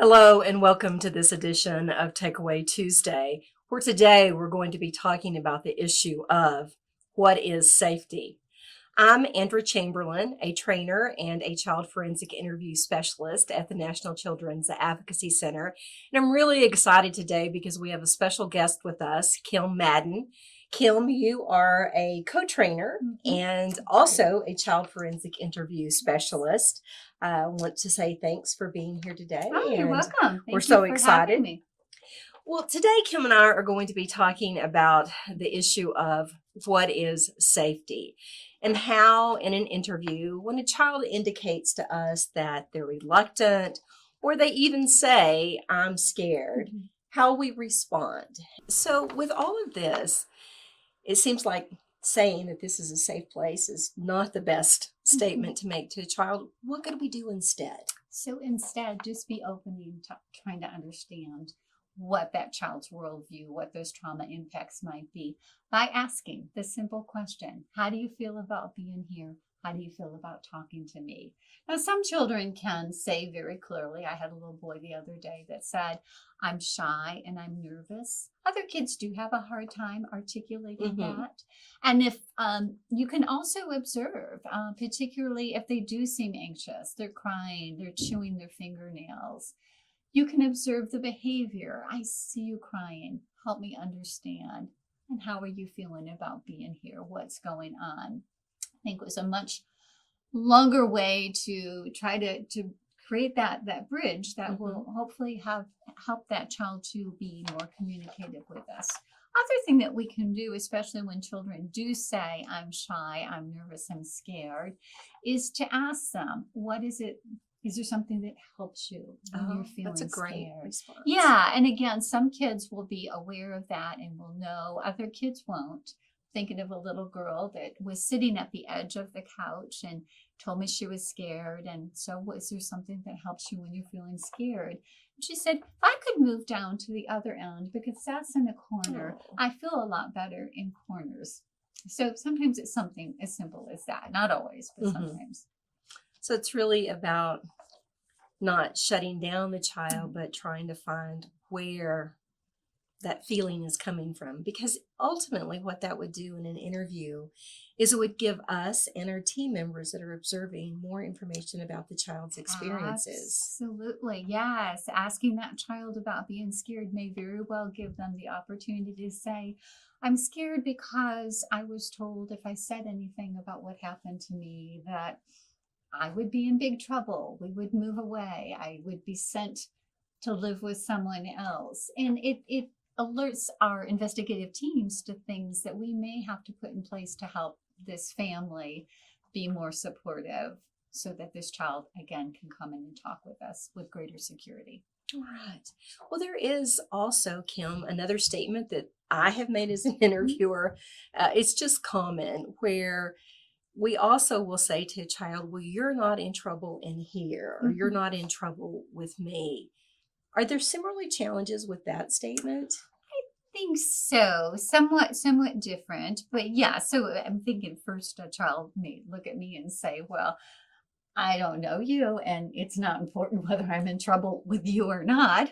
Hello and welcome to this edition of Takeaway Tuesday, where today we're going to be talking about the issue of what is safety. I'm Andrea Chamberlain, a trainer and a child forensic interview specialist at the National Children's Advocacy Center. And I'm really excited today because we have a special guest with us, Kim Madden. Kim, you are a co-trainer and also a child forensic interview specialist. I want to say thanks for being here today. Oh, you're welcome. We're Thank so you for excited. having me. Well, today Kim and I are going to be talking about the issue of what is safety and how in an interview, when a child indicates to us that they're reluctant or they even say, I'm scared, how we respond. So with all of this, it seems like saying that this is a safe place is not the best statement to make to a child. What could we do instead? So instead, just be open to trying to understand what that child's worldview, what those trauma impacts might be by asking the simple question, how do you feel about being here? How do you feel about talking to me? Now, some children can say very clearly, I had a little boy the other day that said, I'm shy and I'm nervous. Other kids do have a hard time articulating that. And if you can also observe, particularly if they do seem anxious, they're crying, they're chewing their fingernails, you can observe the behavior. I see you crying. Help me understand. And how are you feeling about being here? What's going on? I think it was a much longer way to try to create that bridge that will hopefully help that child to be more communicative with us. Other thing that we can do, especially when children do say, I'm shy, I'm nervous, I'm scared, is to ask them, what is it? Is there something that helps you when you're feeling that's a great scared? response. Yeah, and again, some kids will be aware of that and will know, other kids won't. Thinking of a little girl that was sitting at the edge of the couch and told me she was scared. And so, is there something that helps you when you're feeling scared? And she said, if I could move down to the other end because that's in a corner, I feel a lot better in corners. So sometimes it's something as simple as that. Not always, but sometimes. So it's really about not shutting down the child, but trying to find where that feeling is coming from. Because ultimately what that would do in an interview is it would give us and our team members that are observing more information about the child's experiences. Absolutely, yes. Asking that child about being scared may very well give them the opportunity to say, I'm scared because I was told if I said anything about what happened to me that I would be in big trouble. We would move away. I would be sent to live with someone else. And it alerts our investigative teams to things that we may have to put in place to help this family be more supportive so that this child, again, can come in and talk with us with greater security. All right. Well, there is also, Kim, another statement that I have made as an interviewer. It's just common where we also will say to a child, well, you're not in trouble in here, or you're not in trouble with me. Are there similarly challenges with that statement? I think so. Somewhat different. But yeah, so I'm thinking first a child may look at me and say, well, I don't know you, and it's not important whether I'm in trouble with you or not.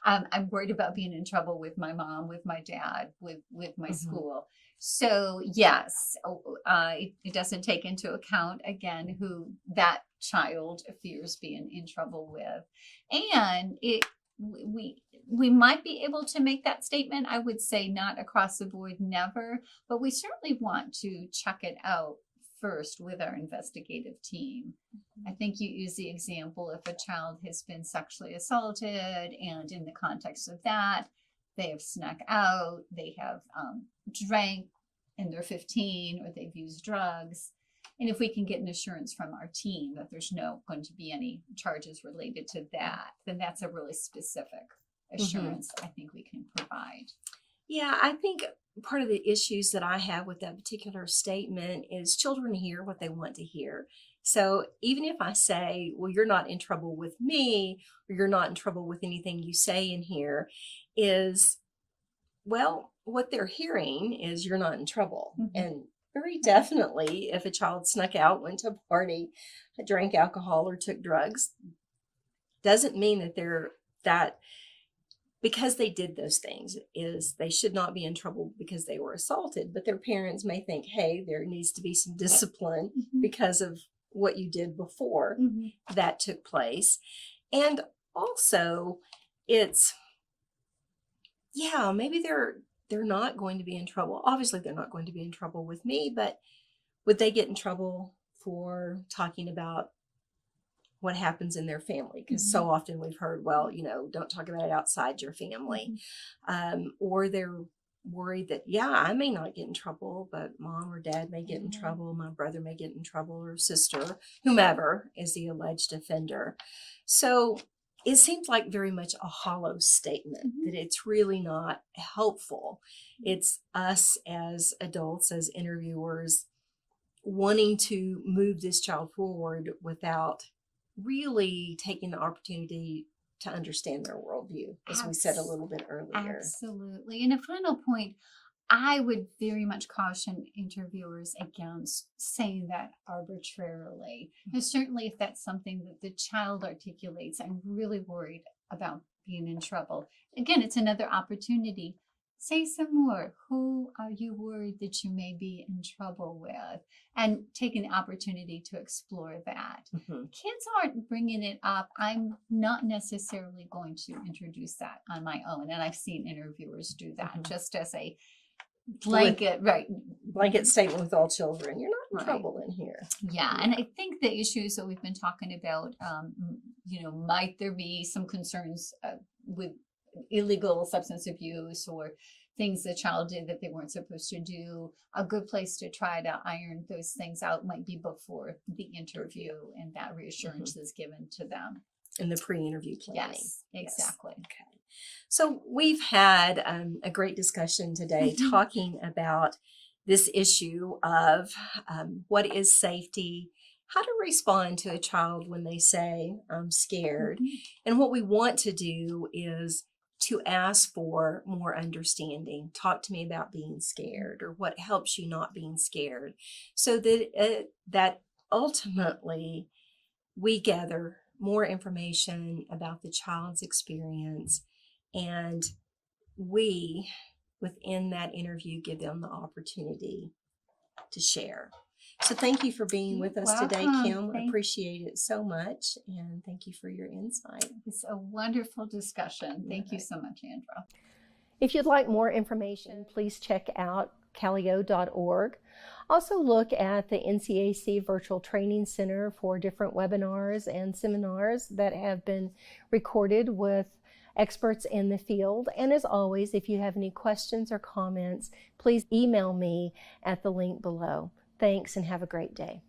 I'm worried about being in trouble with my mom, with my dad, with my school. So yes, it doesn't take into account, again, who that child fears being in trouble with. And we might be able to make that statement. I would say not across the board, never, but we certainly want to check it out first with our investigative team. I think you use the example if a child has been sexually assaulted and in the context of that, they have snuck out, they have drank and they're 15 or they've used drugs. And if we can get an assurance from our team that there's no going to be any charges related to that, then that's a really specific assurance I think we can provide. Yeah, I think part of the issues that I have with that particular statement is children hear what they want to hear. So even if I say, well, you're not in trouble with me, or you're not in trouble with anything you say in here, is, well, what they're hearing is you're not in trouble. And very definitely, if a child snuck out, went to a party, drank alcohol, or took drugs, doesn't mean that because they did those things is they should not be in trouble because they were assaulted, but their parents may think, hey, there needs to be some discipline because of what you did before that took place. And also it's, yeah, maybe they're not going to be in trouble. Obviously they're not going to be in trouble with me, but would they get in trouble for talking about what happens in their family? Because so often we've heard, well, don't talk about it outside your family. Or they're worried that, yeah, I may not get in trouble, but mom or dad may get in trouble. My brother may get in trouble, or sister, whomever is the alleged offender. So it seems like very much a hollow statement, that it's really not helpful. It's us as adults, as interviewers, wanting to move this child forward without really taking the opportunity to understand their worldview, as we said a little bit earlier. Absolutely. And a final point, I would very much caution interviewers against saying that arbitrarily. And certainly if that's something that the child articulates, I'm really worried about being in trouble. Again, it's another opportunity. Say some more. Who are you worried that you may be in trouble with? And taking the opportunity to explore that. Kids aren't bringing it up. I'm not necessarily going to introduce that on my own. And I've seen interviewers do that just as a blanket, blanket statement with all children. You're not in trouble in here. Yeah. And I think the issues that we've been talking about, might there be some concerns with illegal substance abuse or things the child did that they weren't supposed to do? A good place to try to iron those things out might be before the interview, and that reassurance is given to them. In the pre-interview planning. Yes, exactly. Yes. Okay. So we've had a great discussion today talking about this issue of what is safety, how to respond to a child when they say, I'm scared. And what we want to do is to ask for more understanding. Talk to me about being scared, or what helps you not being scared, so that ultimately we gather more information about the child's experience, and we, within that interview, give them the opportunity to share. So thank you for being with us today, Kim. Appreciate it so much, and thank you for your insight. It's a wonderful discussion. Thank you so much, Andra. If you'd like more information, please check out calio.org. Also look at the NCAC Virtual Training Center for different webinars and seminars that have been recorded with experts in the field. And as always, if you have any questions or comments, please email me at the link below. Thanks, and have a great day.